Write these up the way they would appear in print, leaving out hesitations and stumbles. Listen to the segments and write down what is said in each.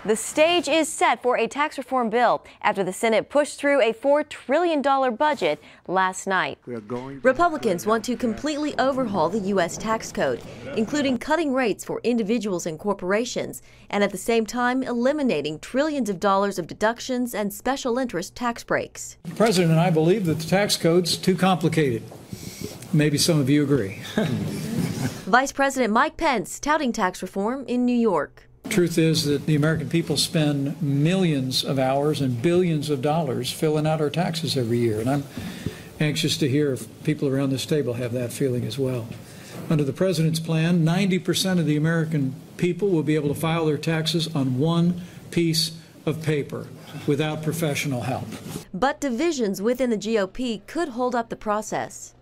The stage is set for a tax reform bill after the Senate pushed through a $4 trillion budget last night. Republicans want to completely overhaul the U.S. tax code, including cutting rates for individuals and corporations, and at the same time eliminating trillions of dollars of deductions and special interest tax breaks. The President and I believe that the tax code's too complicated. Maybe some of you agree. Vice President Mike Pence touting tax reform in New York. The truth is that the American people spend millions of hours and billions of dollars filling out our taxes every year, and I'm anxious to hear if people around this table have that feeling as well. Under the President's plan, 90% of the American people will be able to file their taxes on one piece of paper without professional help. But divisions within the GOP could hold up the process.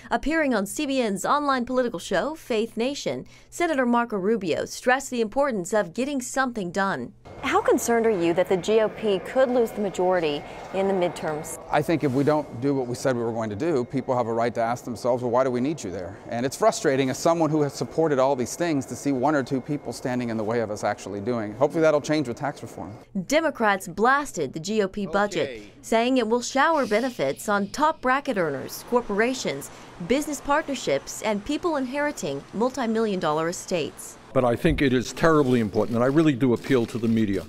Appearing on CBN's online political show, Faith Nation, Senator Marco Rubio stressed the importance of getting something done. How concerned are you that the GOP could lose the majority in the midterms? I think if we don't do what we said we were going to do, people have a right to ask themselves, well, why do we need you there? And it's frustrating as someone who has supported all these things to see one or two people standing in the way of us actually doing. Hopefully that'll change with tax reform. Democrats blasted the GOP budget, saying it will shower benefits on top bracket earners, corporations, business partnerships, and people inheriting multi-million-dollar estates. But I think it is terribly important, and I really do appeal to the media,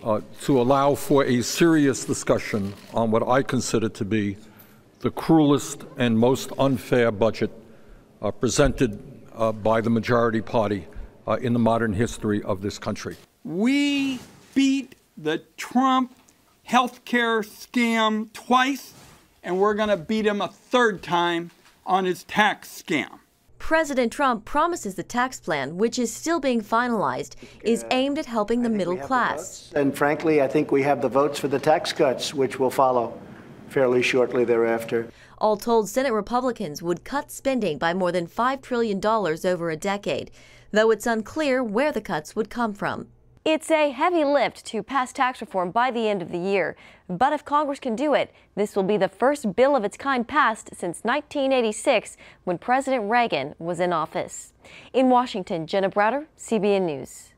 to allow for a serious discussion on what I consider to be the cruelest and most unfair budget presented by the majority party in the modern history of this country. We beat the Trump healthcare scam twice, and we're going to beat him a third time on his tax scam. President Trump promises the tax plan, which is still being finalized, is aimed at helping the middle class. And frankly, I think we have the votes for the tax cuts, which will follow fairly shortly thereafter. All told, Senate Republicans would cut spending by more than $5 trillion over a decade, though it's unclear where the cuts would come from. It's a heavy lift to pass tax reform by the end of the year, but if Congress can do it, this will be the first bill of its kind passed since 1986, when President Reagan was in office. In Washington, Jenna Browder, CBN News.